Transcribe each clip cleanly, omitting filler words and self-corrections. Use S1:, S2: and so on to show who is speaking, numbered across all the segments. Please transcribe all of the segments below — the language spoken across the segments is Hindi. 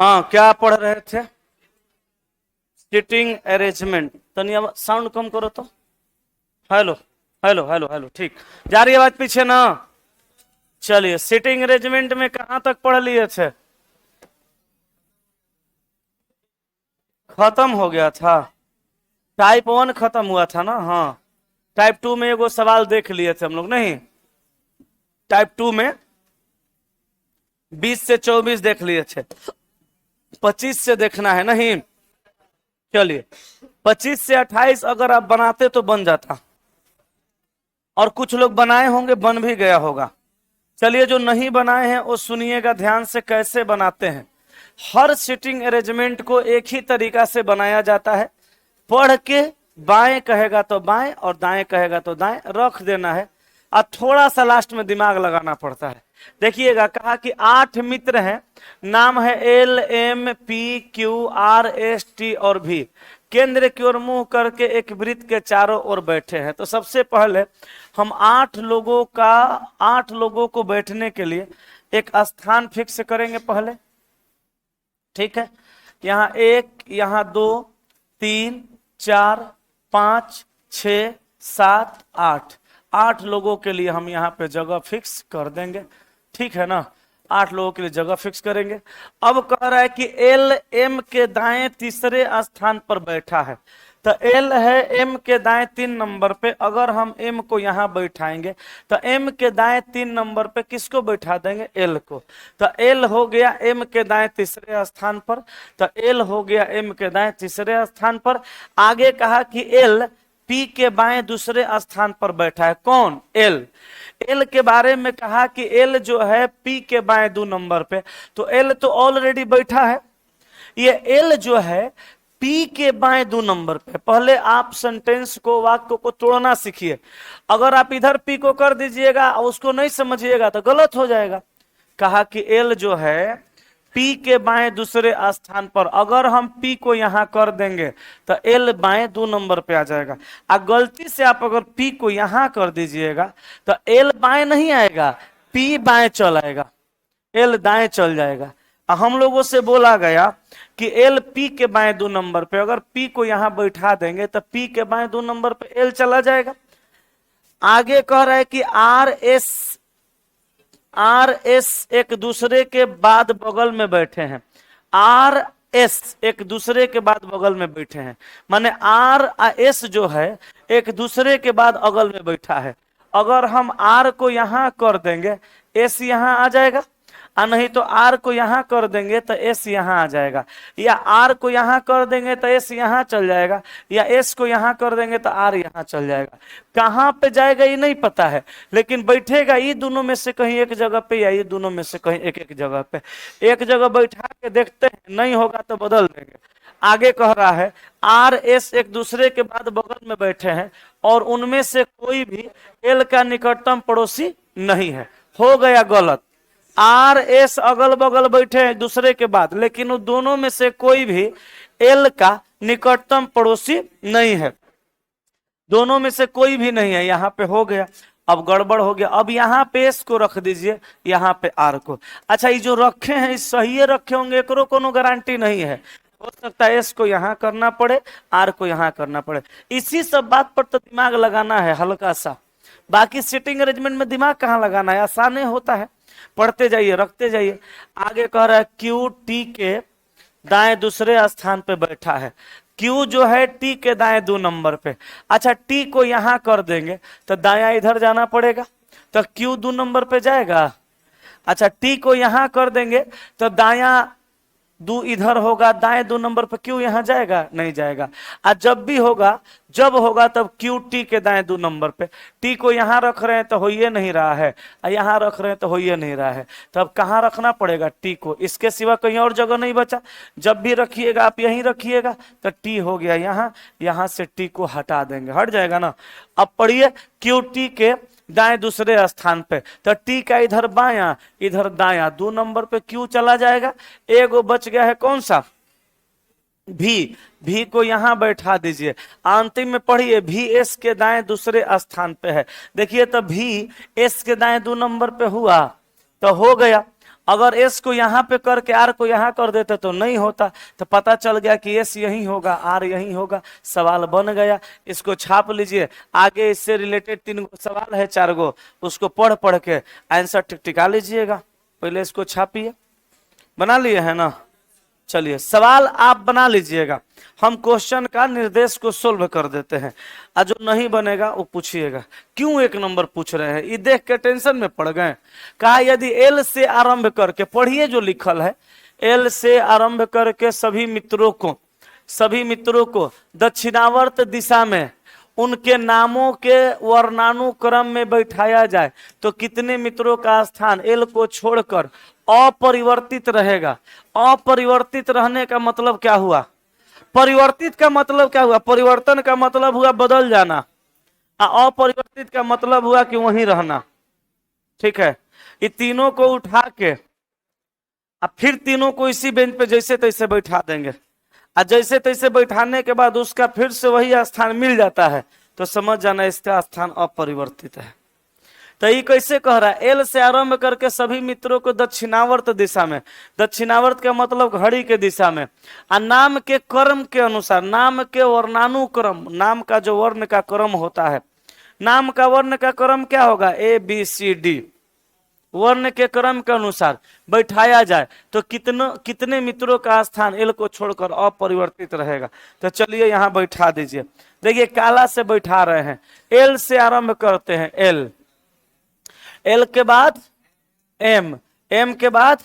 S1: हाँ, क्या पढ़ रहे थे? Seating arrangement. तनिया साउंड कम करो तो। हेलो हेलो हेलो हेलो, ठीक। जा रही है आवाज पीछे ना? चलिए, सीटिंग अरेंजमेंट में कहां तक पढ़ लिए थे? खत्म हो गया था। टाइप 1 खत्म हुआ था ना? हाँ। टाइप 2 में एगो सवाल देख लिए थे हम लोग, नहीं? टाइप 2 में 20 से 24 देख लिए थे। 25 से देखना है, नहीं? चलिए, 25 से 28 अगर आप बनाते तो बन जाता, और कुछ लोग बनाए होंगे, बन भी गया होगा। चलिए, जो नहीं बनाए हैं वो सुनिएगा ध्यान से कैसे बनाते हैं। हर सीटिंग अरेंजमेंट को एक ही तरीका से बनाया जाता है। पढ़ के बाएं कहेगा तो बाएं और दाएं कहेगा तो दाएं रख देना है, और थोड़ा सा लास्ट में दिमाग लगाना पड़ता है। देखिएगा, कहा कि 8 मित्र हैं, नाम है LMPQRST और भी। केंद्र की ओर मुंह करके एक वृत्त के चारों ओर बैठे हैं। तो सबसे पहले हम 8 लोगों को बैठने के लिए एक स्थान फिक्स करेंगे पहले। ठीक है, यहाँ 1, यहाँ 2, 3, 4, 5, 6, 7, 8। 8 लोगों के लिए हम यहाँ पे जगह फिक्स कर देंगे। ठीक है ना? 8 लोगों के लिए जगह फिक्स करेंगे। अब कह रहा है कि एल एम के दाएं तीसरे स्थान पर बैठा है। तो एल है एम के दाएं 3 नंबर पे। अगर हम एम को यहां बैठाएंगे तो एम के दाएं 3 नंबर पे किसको बैठा देंगे? एल को। तो एल हो गया एम के दाएं तीसरे स्थान पर। तो एल हो गया एम के दाएं तीसरे स्थान पर। आगे कहा कि एल पी के बाएं दूसरे स्थान पर बैठा है। कौन? एल। एल के बारे में कहा कि एल जो है पी के बाएं 2 नंबर पे। तो एल तो ऑलरेडी बैठा है। ये एल जो है पी के बाएं 2 नंबर पे। पहले आप सेंटेंस को, वाक्य को तोड़ना सीखिए। अगर आप इधर पी को कर दीजिएगा और उसको नहीं समझिएगा तो गलत हो जाएगा। कहा कि एल जो है पी के बाएं दूसरे स्थान पर। अगर हम पी को यहां कर देंगे तो एल बाएं 2 नंबर पे आ जाएगा। और गलती से आप अगर पी को यहां कर दीजिएगा तो एल बाएं नहीं आएगा, पी बाएं चल आएगा, एल दाएं चल जाएगा। हम लोगों से बोला गया कि एल पी के बाएं 2 नंबर पे। अगर पी को यहां बैठा देंगे तो पी के बाएं 2 नंबर पे एल चला जाएगा। आगे कह रहा है कि आर एस एक दूसरे के बाद बगल में बैठे हैं। आर एस एक दूसरे के बाद बगल में बैठे हैं, माने आर एस जो है एक दूसरे के बाद अगल में बैठा है। अगर हम आर को यहां कर देंगे एस यहां आ जाएगा, और नहीं तो आर को यहां कर देंगे तो एस यहां आ जाएगा, या आर को यहां कर देंगे तो एस यहां चल जाएगा, या एस को यहां कर देंगे तो आर यहां चल जाएगा। कहां पे जाएगा ये नहीं पता है, लेकिन बैठेगा ये दोनों में से कहीं एक जगह पे, या ये दोनों में से कहीं एक एक जगह पे। एक जगह बैठा के देखते हैं, नहीं होगा तो बदल देंगे। आगे कह रहा है आर एस एक दूसरे के बाद बगल में बैठे हैं और उनमें से कोई भी एल का निकटतम पड़ोसी नहीं है। हो गया गलत। आर एस अगल बगल बैठे हैं दूसरे के बाद, लेकिन उन दोनों में से कोई भी एल का निकटतम पड़ोसी नहीं है। दोनों में से कोई भी नहीं है, यहां पे हो गया। अब गड़बड़ हो गया। अब यहाँ पे एस को रख दीजिए, यहाँ पे आर को। अच्छा, ये जो रखे हैं इस सही रखे होंगे, एकरो कोनो गारंटी नहीं है। हो सकता है एस को यहाँ करना पड़े, आर को यहाँ करना पड़े। इसी सब बात पर तो दिमाग लगाना है हल्का सा। बाकी सीटिंग अरेंजमेंट में दिमाग कहाँ लगाना है, आसान होता है। पढ़ते जाइए, रखते जाइए। आगे कह रहा है क्यू टी के दाएं दूसरे स्थान पे बैठा है। क्यू जो है टी के दाएं 2 नंबर पे। अच्छा, टी को यहां कर देंगे तो दायां इधर जाना पड़ेगा, तो क्यू 2 नंबर पे जाएगा। अच्छा, टी को यहां कर देंगे तो दायां 2 इधर होगा, दाएं 2 नंबर पर क्यू यहां जाएगा? नहीं जाएगा। आज जब भी होगा, जब होगा तब क्यू टी के दाएं 2 नंबर पे। टी को यहां रख रहे हैं तो हो ये नहीं रहा है, यहां रख रहे हैं तो हो ये नहीं रहा है। तो अब कहां रखना पड़ेगा? टी को। इसके सिवा कहीं और जगह नहीं बचा। जब भी रखिएगा आप यहीं रखिएगा, तो टी हो गया यहां, यहां से टी को हटा देंगे, हट जाएगा ना। अब पढ़िए, क्यू टी के दाएं दूसरे स्थान पे। तो टी का इधर बायां, इधर दायां, 2 नंबर पे क्यू चला जाएगा। एगो बच गया है, कौन सा? भी। भी को यहां बैठा दीजिए। अंतिम में पढ़िए, भी एस के दाएं दूसरे स्थान पे है। देखिए, तो भी एस के दाएं 2 नंबर पे हुआ तो हो गया। अगर एस को यहाँ पे करके आर को यहाँ कर देते तो नहीं होता, तो पता चल गया कि एस यही होगा, आर यही होगा, सवाल बन गया। इसको छाप लीजिए, आगे इससे रिलेटेड 3 सवाल है 4 गो, उसको पढ़ पढ़ के आंसर टिका लीजिएगा। पहले इसको छापिए, बना लिए है ना। चलिए सवाल आप बना लीजिएगा, हम क्वेश्चन का निर्देश को सोल्व कर देते हैं, और जो नहीं बनेगा वो पूछिएगा। क्यों 1 नंबर पूछ रहे हैं, ये देख के टेंशन में पड़ गए। कहा यदि एल से आरंभ करके, पढ़िए जो लिखल है, एल से आरंभ करके सभी मित्रों को दक्षिणावर्त दिशा में उनके नामों के वर्णानुक्रम में बैठाया जाए तो कितने मित्रों का स्थान एल को छोड़कर अपरिवर्तित रहेगा। अपरिवर्तित रहने का मतलब क्या हुआ, परिवर्तित का मतलब क्या हुआ, परिवर्तन का मतलब हुआ बदल जाना, अपरिवर्तित का मतलब हुआ कि वहीं रहना। ठीक है, ये तीनों को उठा के अब फिर तीनों को इसी बेंच पे जैसे तैसे बैठा देंगे, और जैसे तैसे बैठाने के बाद उसका फिर से वही स्थान मिल जाता है, तो समझ जाना इसका स्थान अपरिवर्तित है। तो ये कैसे कह रहा है, एल से आरंभ करके सभी मित्रों को दक्षिणावर्त दिशा में, दक्षिणावर्त का मतलब घड़ी के दिशा में, और नाम के क्रम के अनुसार, नाम के वर्णानुक्रम, नाम का जो वर्ण का क्रम होता है, नाम का वर्ण का क्रम क्या होगा, ABCD, वर्ण के क्रम के अनुसार बैठाया जाए तो कितने मित्रों का स्थान एल को छोड़कर अपरिवर्तित रहेगा। तो चलिए यहां बैठा दीजिए। देखिए काला से बैठा रहे हैं, एल से आरंभ करते हैं, एल के बाद एम के बाद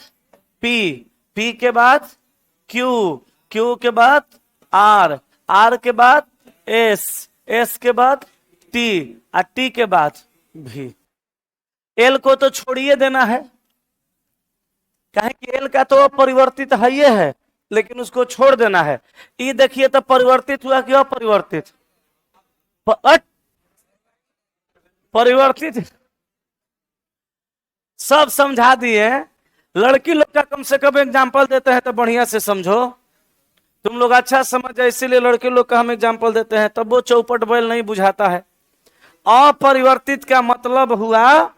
S1: पी के बाद क्यू के बाद आर के बाद एस के बाद टी के बाद भी। एल को तो छोड़िए देना है, कहे कि एल का तो अपरिवर्तित है ये है, लेकिन उसको छोड़ देना है। ये देखिए तो परिवर्तित हुआ कि अपरिवर्तित, परिवर्तित। सब समझा दिए, लड़की लोग का कम से कम एग्जाम्पल देते हैं तो बढ़िया से समझो, तुम लोग अच्छा समझ जाए, इसीलिए लड़के लोग का हम एग्जाम्पल देते हैं, तब वो चौपट बैल नहीं बुझाता है। अपरिवर्तित का मतलब हुआ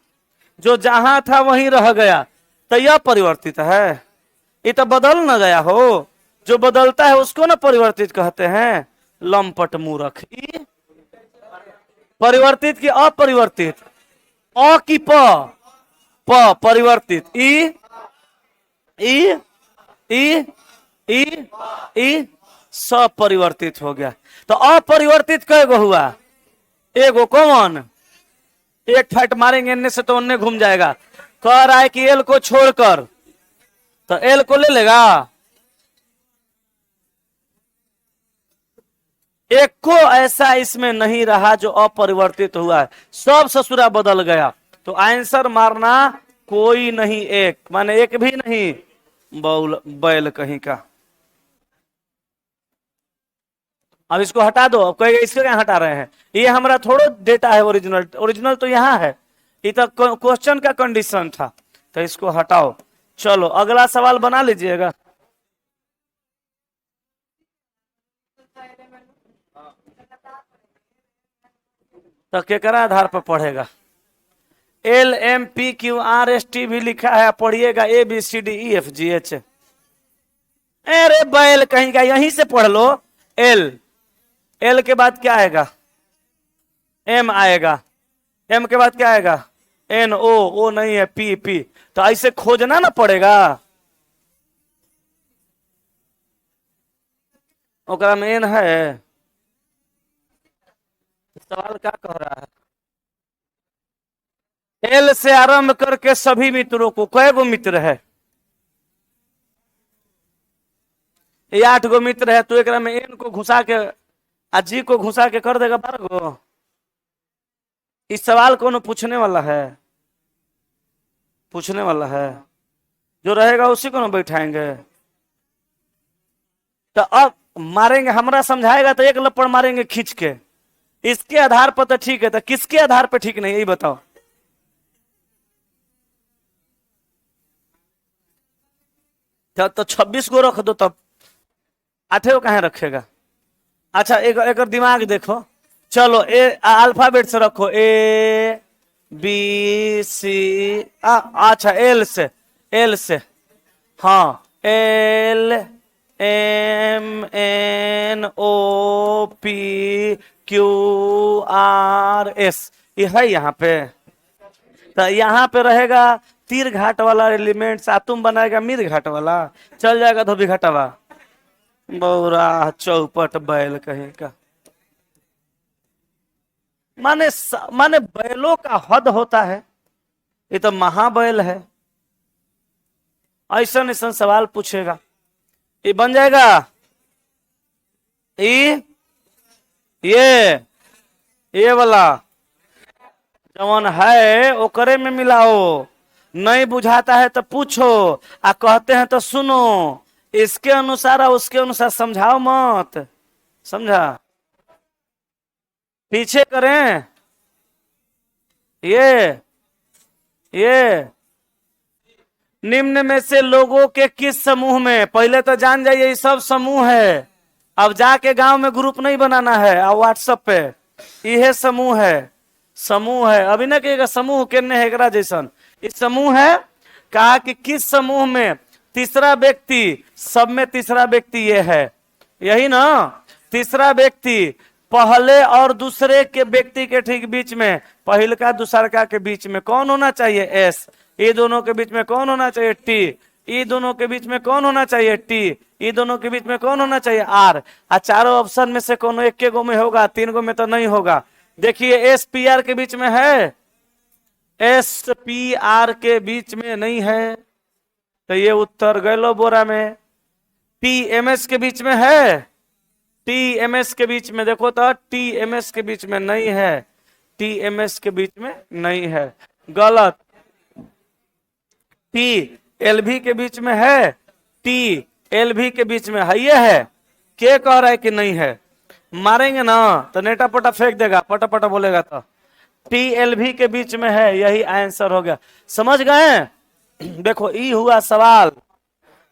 S1: जो जहां था वहीं रह गया, तो यह परिवर्तित है। ये तो बदल न गया हो, जो बदलता है उसको ना परिवर्तित कहते हैं। लंपट मूर्ख, परिवर्तित की अपरिवर्तित, अ की प परिवर्तित, ई सब परिवर्तित हो गया। तो अपरिवर्तित कई गो हुआ, एगो कौन, एक फट मारेंगे इनने से तो उनने घूम जाएगा। कह रहा है कि एल को छोड़कर, तो एल को ले लेगा, एक को ऐसा इसमें नहीं रहा जो अपरिवर्तित हुआ है, सब ससुरा बदल गया। तो आंसर मारना कोई नहीं, एक माने एक भी नहीं, बैल कहीं का। अब इसको हटा दो, अब कहेगा इसको क्या हटा रहे हैं, ये हमारा थोड़ा डेटा है ओरिजिनल तो यहाँ है, ये तो क्वेश्चन का कंडीशन था, तो इसको हटाओ। चलो अगला सवाल बना लीजिएगा। तो केकरा आधार पर पढ़ेगा, LMPQRST भी लिखा है, पढ़िएगा ABCDEFGH। अरे बैल कहीं का, यहीं से पढ़ लो। एल के बाद क्या आएगा, एम आएगा, एम के बाद क्या आएगा, ओ नहीं है, पी। तो ऐसे खोजना ना पड़ेगा, ओकरा में एन है। सवाल क्या कह रहा है, एल से आरंभ करके सभी मित्रों को, कै गो मित्र है, 8 गो मित्र है, तो एक में एन को घुसा के जी को घुसा के कर देगा 12 गो। इस सवाल कौन पूछने वाला है, पूछने वाला है, जो रहेगा उसी को ना बैठाएंगे। तो अब मारेंगे, हमरा समझाएगा तो एक लपड़ मारेंगे खींच के, इसके आधार पर तो ठीक है, तो किसके आधार पर ठीक नहीं, यही बताओ। तो 26 गो रख दो, तब 8 गो कहाँ रखेगा। अच्छा एक दिमाग देखो, चलो अल्फाबेट से रखो, A B C, अच्छा एल से, हाँ L M N O P Q R S, ये है यहाँ पे। तो यहाँ पे रहेगा तीर घाट वाला एलिमेंट, सातुम बनाएगा मीर घाट वाला, चल जाएगा धोबी घाटवा। बौरा चौपट बैल कहीं का। माने बैलों का हद होता है, ये तो महाबैल है। ऐसा ऐसा सवाल पूछेगा, ये बन जाएगा ये वाला जवन है ओकरे में मिलाओ, नहीं बुझाता है तो पूछो, आ कहते हैं तो सुनो, इसके अनुसार और उसके अनुसार समझाओ मत, समझा। पीछे करें ये निम्न में से लोगों के किस समूह में, पहले तो जान जाइए ये सब समूह है। अब जाके गांव में ग्रुप नहीं बनाना है और व्हाट्सएप पे, यह समूह है। अभी ना कहिएगा समूह केने है एकरा जैसन, इस समूह है। कहा कि किस समूह में तीसरा व्यक्ति, सब में तीसरा व्यक्ति ये है, यही ना। तीसरा व्यक्ति पहले और दूसरे के व्यक्ति के ठीक बीच में, पहल का दूसरा के बीच में कौन होना चाहिए, एस। ये दोनों के बीच में कौन होना चाहिए, टी। ये दोनों के बीच में कौन होना चाहिए, टी। ये दोनों के बीच में कौन होना चाहिए, आर। और चारों ऑप्शन में से कौन एक के गो में होगा, तीन गो में तो नहीं होगा। देखिए एस पी आर के बीच में है, एस पी आर के बीच में नहीं है, तो ये उत्तर गैलो बोरा में। टी एम एस के बीच में है, टी एम एस के बीच में देखो तो टी एम एस के बीच में नहीं है, टी एम एस के बीच में नहीं है, गलत। टी एल भी के बीच में है, टी एल भी के बीच में है, ये है। के कह रहा है कि नहीं है, मारेंगे ना तो नेटा पटा फेंक देगा, पटा पटा बोलेगा तो। टी एल भी के बीच में है, यही आंसर हो गया। समझ गए। देखो ई हुआ सवाल,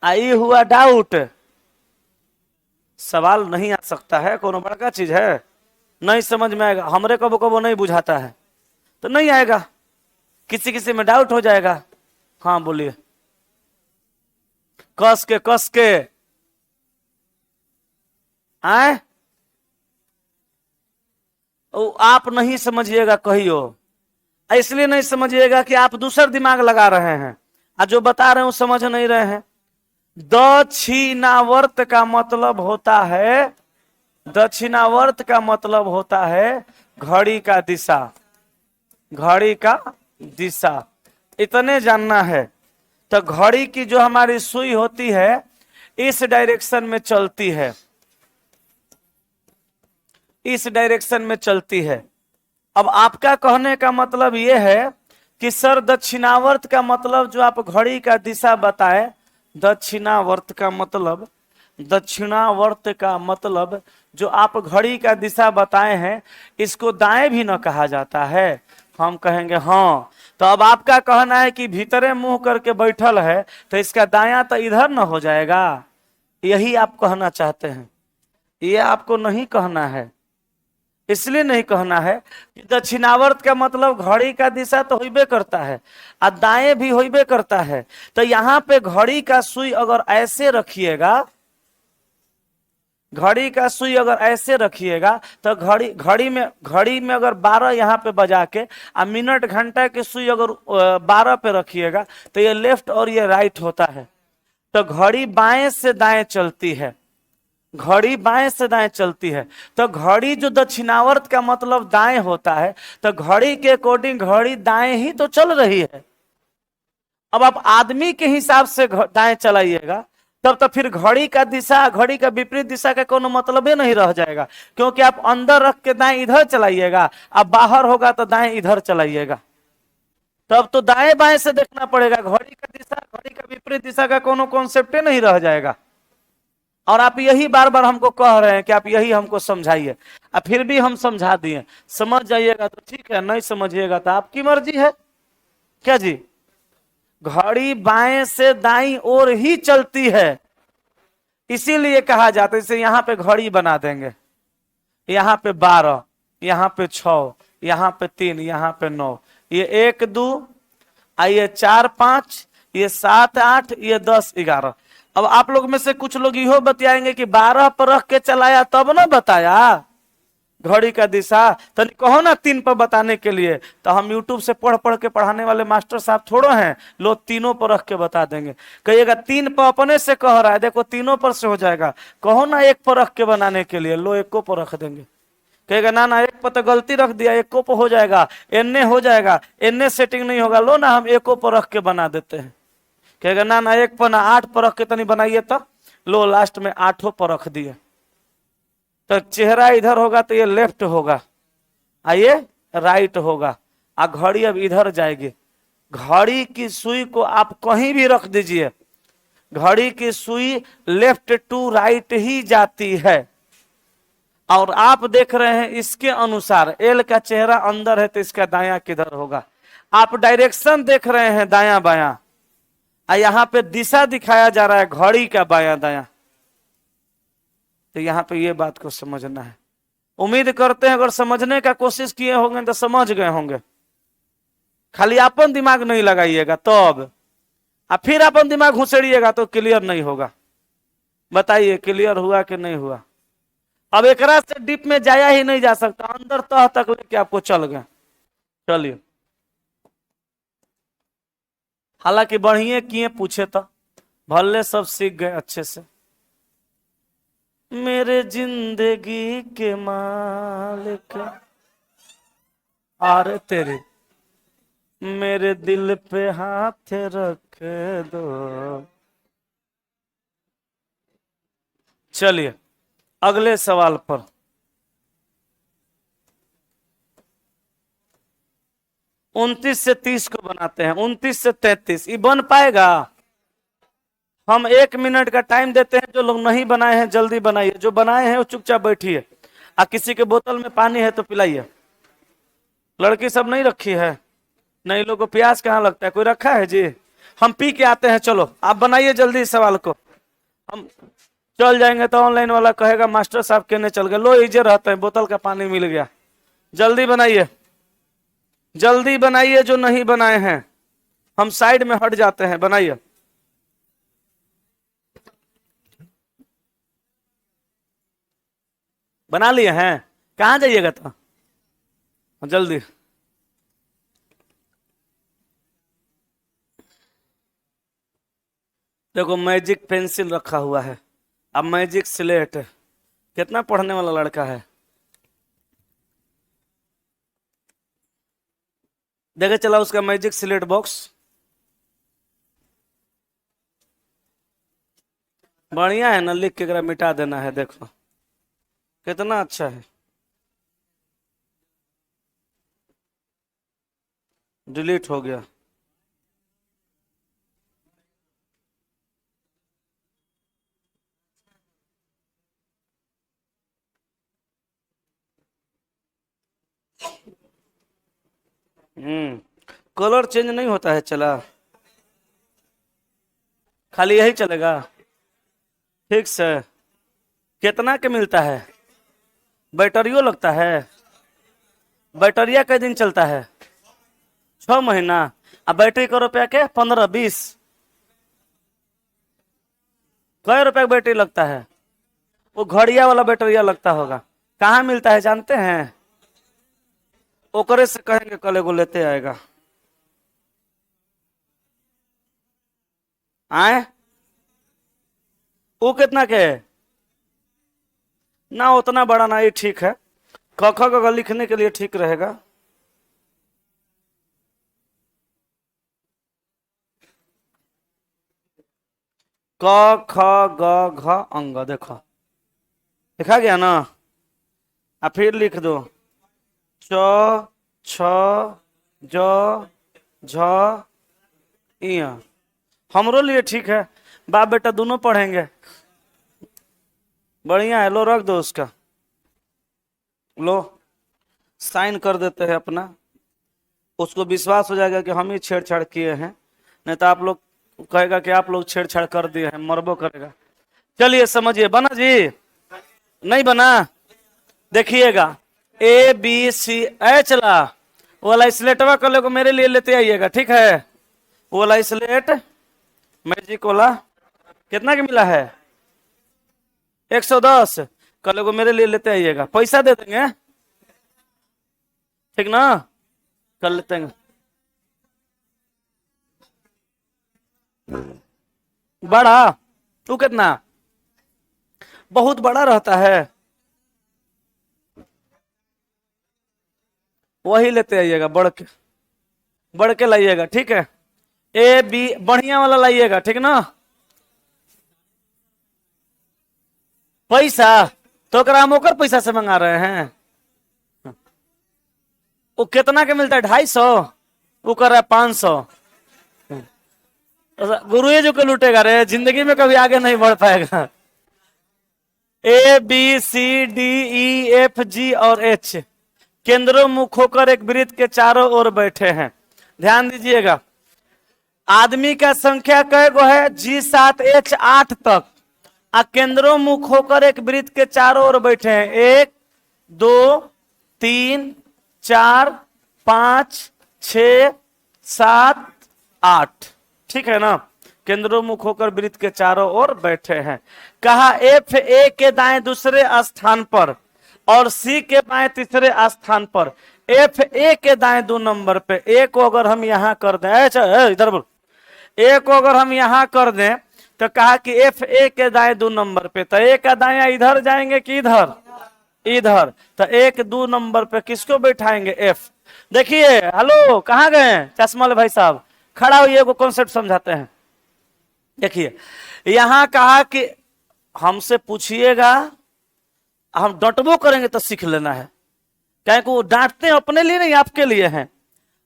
S1: आई हुआ डाउट। सवाल नहीं आ सकता है, कोनो बड़का चीज है, नहीं समझ में आएगा। हमरे कबो कबो नहीं बुझाता है तो नहीं आएगा, किसी किसी में डाउट हो जाएगा। हाँ बोलिए, कस के आए। आप नहीं समझिएगा कहियो, इसलिए नहीं समझिएगा कि आप दूसरा दिमाग लगा रहे हैं और जो बता रहे हैं वो समझ नहीं रहे हैं। दक्षिणावर्त का मतलब होता है, दक्षिणावर्त का मतलब होता है घड़ी का दिशा, घड़ी का दिशा, इतने जानना है। तो घड़ी की जो हमारी सुई होती है इस डायरेक्शन में चलती है, इस डायरेक्शन में चलती है। अब आपका कहने का मतलब यह है कि सर दक्षिणावर्त का मतलब जो आप घड़ी का दिशा बताए, दक्षिणावर्त का मतलब, दक्षिणावर्त का मतलब जो आप घड़ी का दिशा बताए हैं, इसको दाएं भी न कहा जाता है। हम कहेंगे हाँ। तो अब आपका कहना है कि भीतरे मुंह करके बैठल है तो इसका दायां तो इधर न हो जाएगा, यही आप कहना चाहते हैं। ये आपको नहीं कहना है, इसलिए नहीं कहना है कि दक्षिणावर्त का मतलब घड़ी का दिशा तो होइबे करता है और दाएं भी होइबे करता है। तो यहाँ पे घड़ी का सुई अगर ऐसे रखिएगा, घड़ी का सुई अगर ऐसे रखिएगा तो घड़ी में अगर 12 यहाँ पे बजा के और मिनट घंटा की सुई अगर 12 पे रखिएगा तो ये लेफ्ट और ये राइट होता है। तो घड़ी बाएं से दाएं चलती है, घड़ी बाएं से दाएं चलती है। तो घड़ी जो दक्षिणावर्त का मतलब दाएं होता है, तो घड़ी के अकॉर्डिंग घड़ी दाएं ही तो चल रही है। अब आप आदमी के हिसाब से दाएं चलाइएगा तब तो फिर घड़ी का दिशा, घड़ी का विपरीत दिशा का कोनो मतलब ही नहीं रह जाएगा, क्योंकि आप अंदर रख के दाएं इधर चलाइएगा, अब बाहर होगा तो दाएं इधर चलाइएगा, तब तो दाएं बाएं से देखना पड़ेगा। घड़ी का दिशा, घड़ी का विपरीत दिशा का कोनो कॉन्सेप्ट नहीं रह जाएगा। और आप यही बार बार हमको कह रहे हैं कि आप यही हमको समझाइए, और फिर भी हम समझा दिए। समझ जाइएगा तो ठीक है, नहीं समझिएगा तो आपकी मर्जी है। क्या जी, घड़ी बाएं से दाईं ओर ही चलती है, इसीलिए कहा जाता है। इसे यहाँ पे घड़ी बना देंगे, यहाँ पे 12, यहाँ पे 6, यहाँ पे 3, यहाँ पे 9, ये 1 2, ये 4 5, ये 7 8, ये 10 11। अब आप लोग में से कुछ लोग इहो बतियाएंगे कि 12 पर रख के चलाया तब ना बताया घड़ी का दिशा। तो कहो ना 3 पर बताने के लिए, तो हम यूट्यूब से पढ़ पढ़ के पढ़ाने वाले मास्टर साहब थोड़ो हैं, लो तीनों पर रख के बता देंगे। कहिएगा 3 पर अपने से कह रहा है, देखो तीनों पर से हो जाएगा। कहो ना 1 पर रख के बनाने के लिए, लो 1 पर रख देंगे। कहेगा ना ना 1 पर तो गलती रख दिया, 1 पर हो जाएगा, एन्ने हो जाएगा, एन्ने सेटिंग नहीं होगा, लो ना हम 1 पर रख के बना देते हैं। कहेगा ना ना 1 पर ना 8 पर रख के तनी बनाइए, तो लो लास्ट में 8 पर रख दिए। तो चेहरा इधर होगा तो ये लेफ्ट होगा, ये राइट होगा, घड़ी अब इधर जाएगी। घड़ी की सुई को आप कहीं भी रख दीजिए, घड़ी की सुई लेफ्ट टू राइट ही जाती है। और आप देख रहे हैं इसके अनुसार, एल का चेहरा अंदर है तो इसका दायां किधर होगा। आप डायरेक्शन देख रहे हैं दायां बायां, यहां पे दिशा दिखाया जा रहा है घड़ी का बायां दायां। तो यहां पे ये बात को समझना है। उम्मीद करते हैं अगर समझने का कोशिश किए होंगे तो समझ गए होंगे। खाली अपन दिमाग नहीं लगाइएगा तब, फिर अपन दिमाग घुसेड़िएगा तो क्लियर नहीं होगा। बताइए क्लियर हुआ कि नहीं हुआ? अब एक से डीप में जाया ही नहीं जा सकता, अंदर तह तक लेके आपको चल गए। चलिए, हालांकि बढ़िए किए पूछे तो भले सब सीख गए अच्छे से। मेरे जिंदगी के मालिक आरे तेरे, मेरे दिल पे हाथ रख दो। चलिए अगले सवाल पर। उनतीस से 30 को बनाते हैं, 29 से 33 ये बन पाएगा? हम 1 मिनट का टाइम देते हैं, जो लोग नहीं बनाए हैं जल्दी बनाइए, जो बनाए हैं वो चुपचाप बैठिए। किसी के बोतल में पानी है तो पिलाइए। लड़की सब नहीं रखी है? नहीं, लोगों को प्यास कहाँ लगता है? कोई रखा है जी? हम पी के आते हैं, चलो आप बनाइए जल्दी इस सवाल को। हम चल जाएंगे तो ऑनलाइन वाला कहेगा मास्टर साहब कहने चल गए। लो इजे रहते हैं, बोतल का पानी मिल गया। जल्दी बनाइए, जल्दी बनाइए, जो नहीं बनाए हैं हम साइड में हट जाते हैं। बनाइए। बना लिए हैं? कहाँ जाइएगा तो जल्दी। देखो मैजिक पेंसिल रखा हुआ है, अब मैजिक स्लेट। कितना पढ़ने वाला लड़का है, देखे चला उसका मैजिक स्लेट बॉक्स। बढ़िया है ना, लिख के मिटा देना है। देखो कितना अच्छा है। डिलीट हो गया। कलर चेंज नहीं होता है, चला खाली यही चलेगा। ठीक से कितना के मिलता है? बैटरियो लगता है? बैटरिया कई दिन चलता है? 6 महीना। अब बैटरी को रुपया के 15 20 कई रुपए का बैटरी लगता है? वो घड़िया वाला बैटरिया लगता होगा। कहाँ मिलता है जानते हैं? ओकरे से कहेंगे कल एगो लेते आएगा। आए वो कितना के है? ना उतना बड़ा ना, ये ठीक है। क ख ग लिखने के लिए ठीक रहेगा। क ख ग घ अंग, देखो लिखा गया ना। फिर लिख दो च छ ज झ इया। हमरो लिए ठीक है, बाप बेटा दोनों पढ़ेंगे। बढ़िया है, लो रख दो उसका। लो साइन कर देते हैं अपना, उसको विश्वास हो जाएगा कि हम ही छेड़छाड़ किए हैं, नहीं तो आप लोग कहेगा कि आप लोग छेड़छाड़ कर दिए हैं, मरबो करेगा। चलिए समझिए, बना जी? नहीं बना? देखिएगा ए बी सी चला वो वाला स्लेटवा कर को मेरे लिए लेते आइएगा, ठीक है? वो वाला स्लेट मैजिक वाला कितना के मिला है? 110। कल एगो मेरे लिए लेते आइएगा, पैसा दे देंगे, ठीक ना? कल लेते हैं। बड़ा तू कितना? बहुत बड़ा रहता है, वही लेते आइएगा, बढ़ के लाइएगा, ठीक है? ए बी बढ़िया वाला लाइएगा, ठीक ना? पैसा तो ओकरा हम ओकर पैसा से मंगा रहे हैं। वो कितना के मिलता है? 250। वो कर रहा है 500। गुरु जो को लूटेगा रे, जिंदगी में कभी आगे नहीं बढ़ पाएगा। A B C D E F G और एच केंद्रों मुख होकर एक वृत्त के चारों ओर बैठे हैं। ध्यान दीजिएगा, आदमी का संख्या कै गो है? G7H8 तक। केंद्रों मुख होकर एक वृत्त के चारों ओर बैठे हैं। 1 2 3 4 5 6 7 8, ठीक है ना? केंद्रों मुख होकर वृत्त के चारों ओर बैठे हैं। कहा एफ ए के दाएं दूसरे स्थान पर और सी के बाएं तीसरे स्थान पर। एफ ए के दाएं 2 नंबर पे ए को अगर हम यहां कर दें, इधर बोल, ए को अगर हम यहां कर दें तो कहा कि एफ ए के दाएं 2 नंबर पे, तो ए का दाया इधर जाएंगे कि इधर? इधर। तो 1 2 नंबर पे किसको बैठाएंगे? एफ। देखिए, हेलो कहाँ गए चश्मा वाले भाई साहब? खड़ा होइए, को कॉन्सेप्ट समझाते हैं। देखिए, यहां कहा कि हमसे पूछिएगा, हम डटबो करेंगे तो सीख लेना है, क्या वो डांटते हैं अपने लिए नहीं, आपके लिए हैं।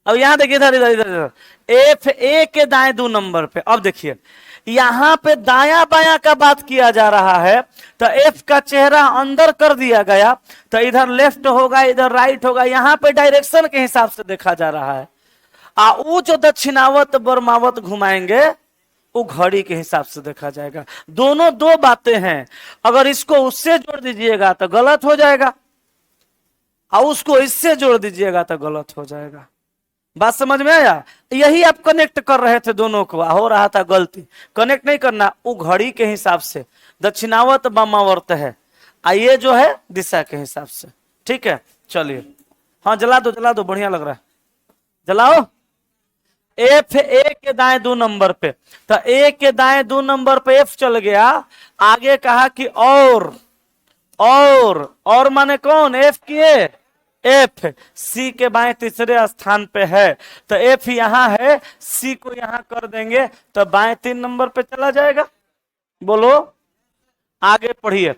S1: अब यहां देखिए, इधर इधर इधर इधर एफ ए के दाएं 2 नंबर पे। अब देखिए, यहां पे दाया बाया का बात किया जा रहा है, तो एफ का चेहरा अंदर कर दिया गया, तो इधर लेफ्ट होगा, इधर राइट होगा। यहां पे डायरेक्शन के हिसाब से देखा जा रहा है। वो जो दक्षिणावत बर्मावत घुमाएंगे, वो घड़ी के हिसाब से देखा जाएगा। दोनों 2 बातें हैं। अगर इसको उससे जोड़ दीजिएगा तो गलत हो जाएगा, और उसको इससे जोड़ दीजिएगा तो गलत हो जाएगा। बात समझ में आया? यही आप कनेक्ट कर रहे थे दोनों को, हो रहा था गलती। कनेक्ट नहीं करना, वो घड़ी के हिसाब से दक्षिणावर्त वामावर्त है, ये जो है दिशा के हिसाब से, ठीक है? चलिए, हाँ जला दो, बढ़िया लग रहा है, जलाओ। एफ ए के दाएं 2 नंबर पे, तो ए के दाएं 2 नंबर पे एफ चल गया। आगे कहा कि और माने कौन? एफ किए, एफ सी के बाएं तीसरे स्थान पे है, तो एफ यहां है, सी को यहां कर देंगे तो बाएं 3 नंबर पे चला जाएगा। बोलो, आगे पढ़िए।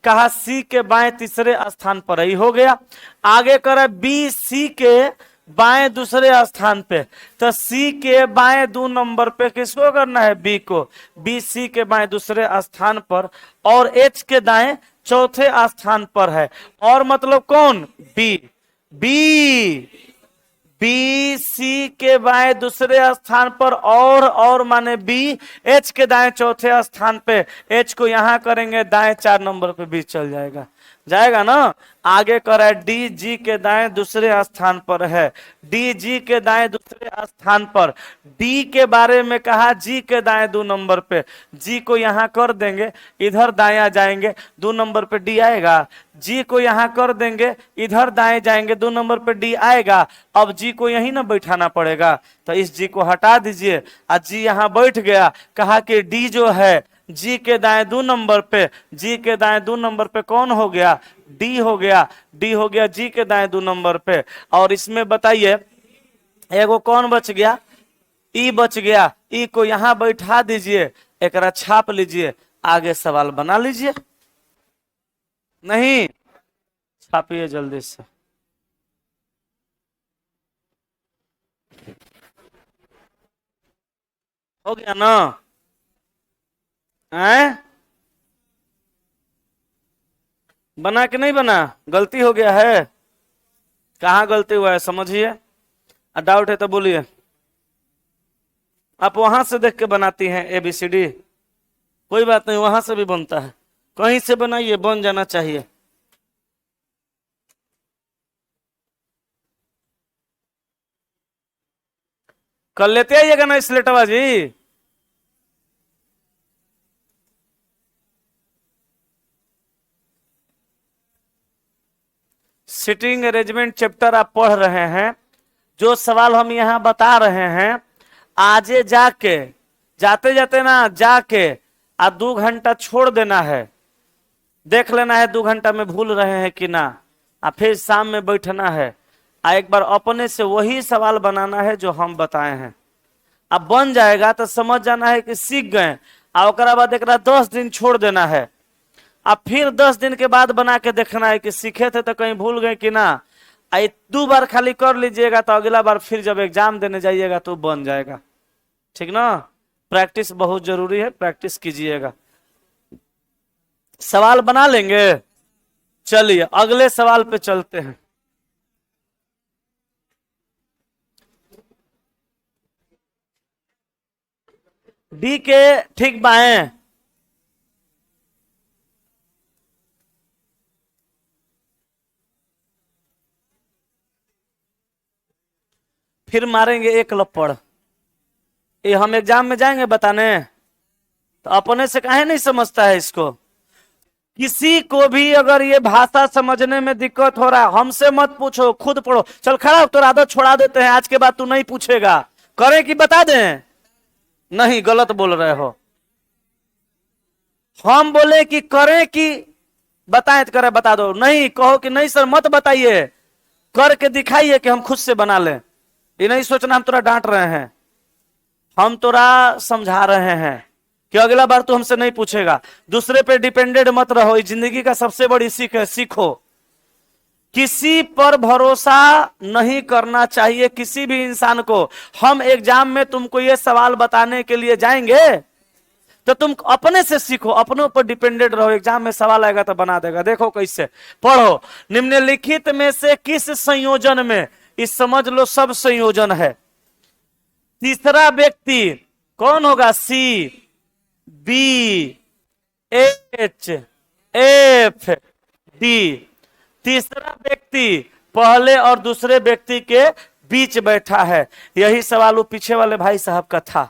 S1: कहा सी के बाएं तीसरे स्थान पर ही हो गया। आगे करे बी सी के बाएं दूसरे स्थान पे, तो सी के बाएं 2 नंबर पे किसको करना है? बी को। बी सी के बाएं दूसरे स्थान पर, और एच के दाएं चौथे स्थान पर है। और मतलब कौन? बी। बी सी के बाएं दूसरे स्थान पर, और माने बी। एच के दाएं चौथे स्थान पे, एच को यहां करेंगे, दाएं 4 नंबर पे बी चल जाएगा ना? आगे कर है डी जी के दाएं दूसरे स्थान पर है, डी जी के दाएं दूसरे स्थान पर। डी के बारे में कहा जी के दाएं 2 नंबर पे, जी को यहां कर देंगे, इधर दाया जाएंगे, 2 नंबर पे डी आएगा। जी को यहां कर देंगे, इधर दाएं जाएंगे, 2 नंबर पे डी आएगा। अब जी को यहीं ना बैठाना पड़ेगा, तो इस जी को हटा दीजिए, आज जी यहां बैठ गया। कहा कि डी जो है जी के दाएं 2 नंबर पे, जी के दाएं 2 नंबर पे कौन हो गया? डी हो गया। डी हो गया जी के दाएं 2 नंबर पे। और इसमें बताइए, एगो कौन बच गया? ई बच गया। ई को यहां बैठा दीजिए, एक छाप लीजिए, आगे सवाल बना लीजिए। नहीं छापिए जल्दी से। हो गया ना? बना कि नहीं बना? गलती हो गया है? कहाँ गलती हुआ है समझिए, डाउट है तो बोलिए। आप वहां से देख के बनाती हैं ABCD, कोई बात नहीं, वहां से भी बनता है, कहीं से बनाइए, बन जाना चाहिए। कर लेते आइएगा ना स्लेटवा जी। सिटिंग अरेंजमेंट चैप्टर आप पढ़ रहे हैं, जो सवाल हम यहाँ बता रहे हैं, आजे जाके जाते जाते ना जाके 2 घंटा छोड़ देना है, देख लेना है 2 घंटा में भूल रहे हैं कि ना, फिर शाम में बैठना है, एक बार अपने से वही सवाल बनाना है जो हम बताए हैं। अब बन जाएगा तो समझ जाना है कि सीख गए, और बाद एक 10 दिन छोड़ देना है, अब फिर 10 दिन के बाद बना के देखना है कि सीखे थे तो कहीं भूल गए कि ना। 2 बार खाली कर लीजिएगा तो अगला बार फिर जब एग्जाम देने जाइएगा तो बन जाएगा, ठीक ना। प्रैक्टिस बहुत जरूरी है, प्रैक्टिस कीजिएगा। सवाल बना लेंगे, चलिए अगले सवाल पे चलते हैं। डी के ठीक बाएं, फिर मारेंगे एक लपड़। ये हम एग्जाम में जाएंगे बताने, तो अपने से काहे नहीं समझता है इसको। किसी को भी अगर ये भाषा समझने में दिक्कत हो रहा है, हमसे मत पूछो, खुद पढ़ो। चल खड़ा हो, तो आदत छोड़ा देते हैं, आज के बाद तू नहीं पूछेगा। करें कि बता दें? नहीं, गलत बोल रहे हो। हम बोले कि करें कि बताएं तो करें, बता दो। नहीं कहो कि नहीं सर मत बताइए, करके दिखाइए कि हम खुद से बना लें। ये नहीं सोचना हम तोरा डांट रहे हैं, हम तोरा समझा रहे हैं कि अगला बार तू हमसे नहीं पूछेगा। दूसरे पे डिपेंडेंट मत रहो, इस जिंदगी का सबसे बड़ी सीख है, सीखो। किसी पर भरोसा नहीं करना चाहिए, किसी भी इंसान को। हम एग्जाम में तुमको ये सवाल बताने के लिए जाएंगे तो तुम अपने से सीखो, अपने ऊपर डिपेंडेंट रहो। एग्जाम में सवाल आएगा तो बना देगा। देखो कैसे पढ़ो। निम्नलिखित में से किस संयोजन में, इस समझ लो सब संयोजन है, तीसरा व्यक्ति कौन होगा? सी, बी, एच, एफ, डी। तीसरा व्यक्ति पहले और दूसरे व्यक्ति के बीच बैठा है। यही सवाल वो पीछे वाले भाई साहब का था।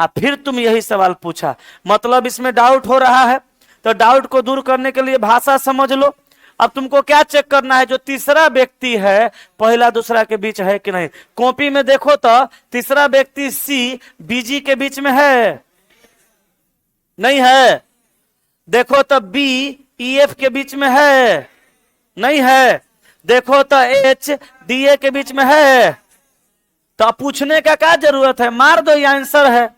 S1: अब फिर तुम यही सवाल पूछा, मतलब इसमें डाउट हो रहा है, तो डाउट को दूर करने के लिए भाषा समझ लो। अब तुमको क्या चेक करना है? जो तीसरा व्यक्ति है पहला दूसरा के बीच है कि नहीं। कॉपी में देखो तो तीसरा व्यक्ति सी बीजी के बीच में है, नहीं है। देखो तो बी ईएफ के बीच में है, नहीं है। देखो तो एच डीए के बीच में है। तो पूछने का क्या जरूरत है, मार दो, ये आंसर है।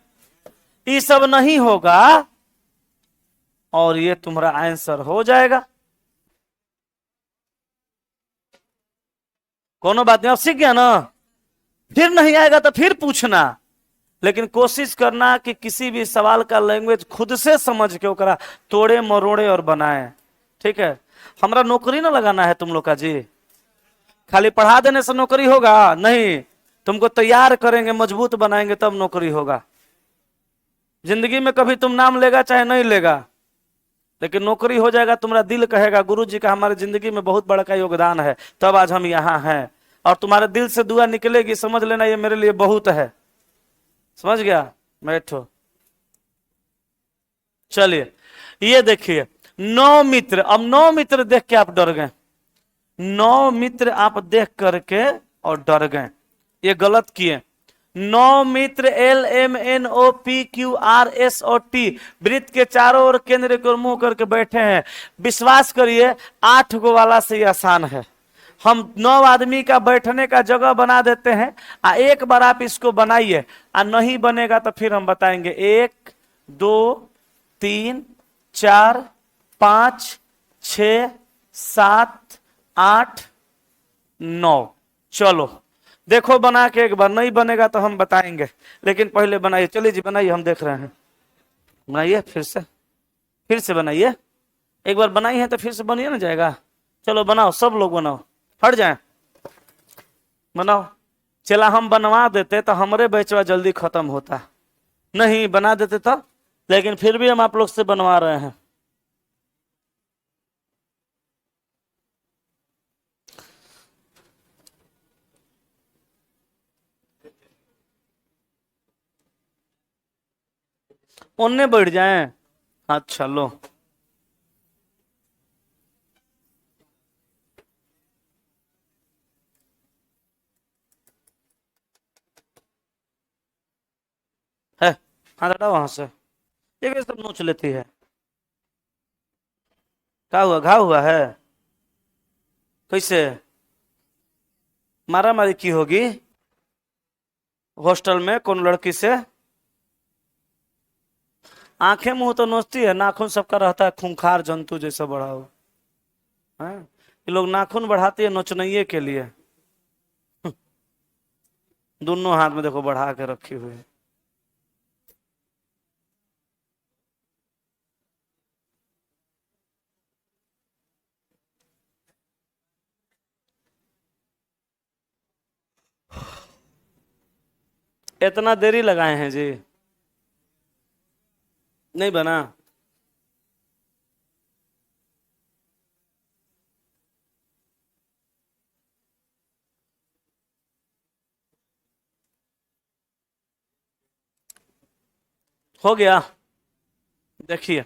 S1: ये सब नहीं होगा और ये तुम्हारा आंसर हो जाएगा। कोनो बात नहीं, अब सीख गया ना। फिर नहीं आएगा तो फिर पूछना, लेकिन कोशिश करना कि किसी भी सवाल का लैंग्वेज खुद से समझ के ओकरा तोड़े मरोड़े और बनाए, ठीक है। हमारा नौकरी ना लगाना है तुम लोग का जी, खाली पढ़ा देने से नौकरी होगा नहीं, तुमको तैयार करेंगे, मजबूत बनाएंगे, तब नौकरी होगा। जिंदगी में कभी तुम नाम लेगा चाहे नहीं लेगा, लेकिन नौकरी हो जाएगा। तुम्हारा दिल कहेगा गुरुजी का हमारी जिंदगी में बहुत बड़ा का योगदान है, तब आज हम यहाँ हैं। और तुम्हारे दिल से दुआ निकलेगी, समझ लेना ये मेरे लिए बहुत है। समझ गया? बैठो। चलिए ये देखिए 9 मित्र। अब 9 मित्र देख के आप डर गए, 9 मित्र आप देख करके और डर गए, ये गलत किए। 9 मित्र L M N O P Q R S और टी वृत्त के चारों ओर केंद्र की ओर मुंह करके बैठे हैं। विश्वास करिए 8 गो वाला से आसान है। हम 9 आदमी का बैठने का जगह बना देते हैं। एक बार आप इसको बनाइए, नहीं बनेगा तो फिर हम बताएंगे। 1 2 3 4 5 6 7 8 9। चलो देखो बना के एक बार, नहीं बनेगा तो हम बताएंगे, लेकिन पहले बनाइए। चलिए जी बनाइए, हम देख रहे हैं। बनाइए, फिर से बनाइए। एक बार बनाई है तो फिर से बनिए ना जाएगा। चलो बनाओ, सब लोग बनाओ, हट जाए, बनाओ। चला हम बनवा देते तो हमारे बैचवा जल्दी खत्म होता, नहीं बना देते तो, लेकिन फिर भी हम आप लोग से बनवा रहे हैं। उनने बैठ जाए। अच्छा लो, हाँ हटाओ वहां से, ये सब नोच लेती है। क्या हुआ, घाव हुआ है? कैसे? मारा मारी की होगी हॉस्टल में कौन लड़की से? आंखें मुंह तो नोचती है, नाखून सबका रहता है खूंखार जंतु जैसा बड़ा हो है। ये लोग नाखून बढ़ाते हैं नोचने के लिए। दोनों हाथ में देखो बढ़ा के रखी हुई है। इतना देरी लगाए हैं जी, नहीं बना? हो गया। देखिए,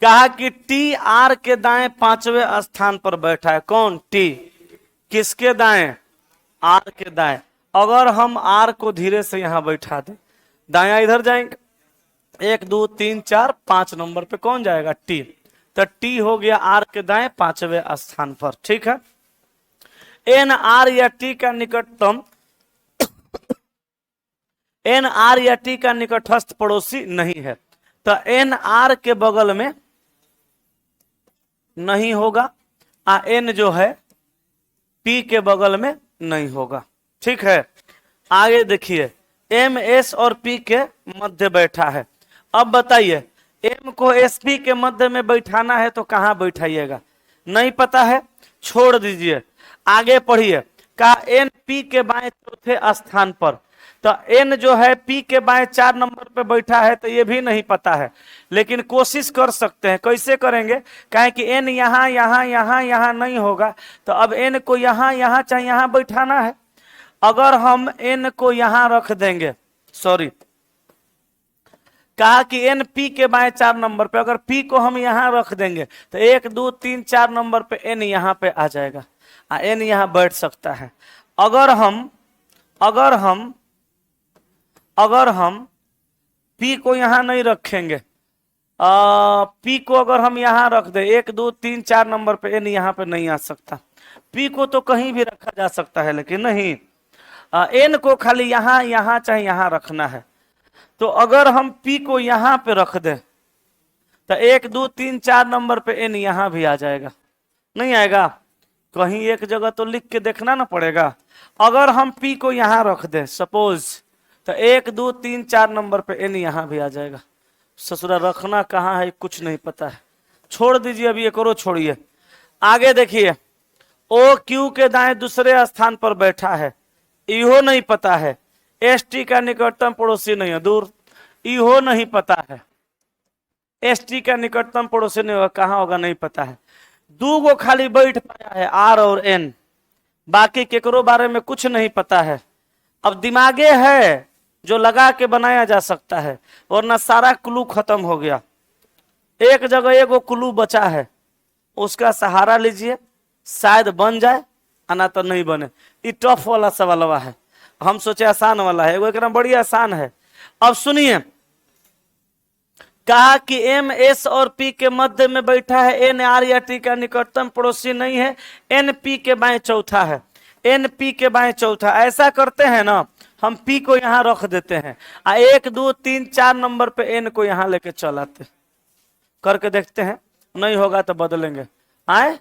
S1: कहा कि टी आर के दाएं पांचवें स्थान पर बैठा है। कौन? टी। किसके दाएं? आर के दाएं। अगर हम आर को धीरे से यहां बैठा दें, दाया इधर जाएंगे, 1 2 3 4 5 नंबर पे कौन जाएगा? टी। तो टी हो गया आर के दाएं पांचवें स्थान पर। ठीक है। एन आर या टी का निकटतम, एन आर या टी का निकटस्थ पड़ोसी नहीं है, तो एन आर के बगल में नहीं होगा, एन जो है पी के बगल में नहीं होगा। ठीक है। आगे देखिए, एम एस और पी के मध्य बैठा है। अब बताइए, एम को एस पी के मध्य में बैठाना है तो कहां बैठाइएगा? नहीं पता है, छोड़ दीजिए। आगे पढ़िए, का एन पी के बाएं चौथे स्थान पर, तो एन जो है पी के बाएं 4 नंबर पे बैठा है, तो ये भी नहीं पता है, लेकिन कोशिश कर सकते हैं। कैसे करेंगे? कहें कि एन यहां यहां यहां यहां नहीं होगा, तो अब एन को यहां यहां चाहे यहां बैठाना है। अगर हम एन को यहां रख देंगे, सॉरी, कहा कि एन पी के बाएं 4 नंबर पे, अगर पी को हम यहां रख देंगे तो 1 2 3 4 नंबर पे एन यहां पे आ जाएगा, एन यहां बैठ सकता है। अगर हम पी को यहां नहीं रखेंगे, पी को अगर हम यहां रख दे 1 2 3 4 नंबर पे, एन यहां पे नहीं आ सकता। पी को तो कहीं भी रखा जा सकता है, लेकिन नहीं, एन को खाली यहां यहां चाहे यहां रखना है। तो अगर हम पी को यहां पे रख दें तो 1 2 3 4 नंबर पे एन यहां भी आ जाएगा। नहीं आएगा? कहीं एक जगह तो लिख के देखना ना पड़ेगा। अगर हम पी को यहां रख दें सपोज, तो 1 2 3 4 नंबर पे एन यहां भी आ जाएगा। ससुरा रखना कहाँ है कुछ नहीं पता है, छोड़ दीजिए, अभी एक और छोड़िए। आगे देखिए, ओ क्यू के दाएं दूसरे स्थान पर बैठा है, इहो नहीं पता है। एस टी का निकटतम पड़ोसी नहीं है, दूर, इहो नहीं पता है। एस टी का निकटतम पड़ोसी नहीं होगा, कहां होगा नहीं पता है। दो गो खाली बैठ पाया है, आर और एन, बाकी केकरो बारे में कुछ नहीं पता है। अब दिमागे है जो लगा के बनाया जा सकता है, वरना सारा क्लू खत्म हो गया। एक जगह एगो क्लू बचा है, उसका सहारा लीजिए, शायद बन जाए, ना तो नहीं बने। ये टफ वाला सवाल है, हम सोचे आसान वाला है, वो एकदम बड़ी आसान है। अब सुनिए, कहा कि एम एस और पी के मध्य में बैठा है, एन आर या टी का निकटतम पड़ोसी नहीं है, एन पी के बाएं चौथा है, एन पी के बाएं चौथा। ऐसा करते हैं ना, हम पी को यहां रख देते हैं, 1 2 3 4 नंबर पे एन को यहां लेके चल आते, करके देखते हैं। नहीं होगा तो बदलेंगे। आए,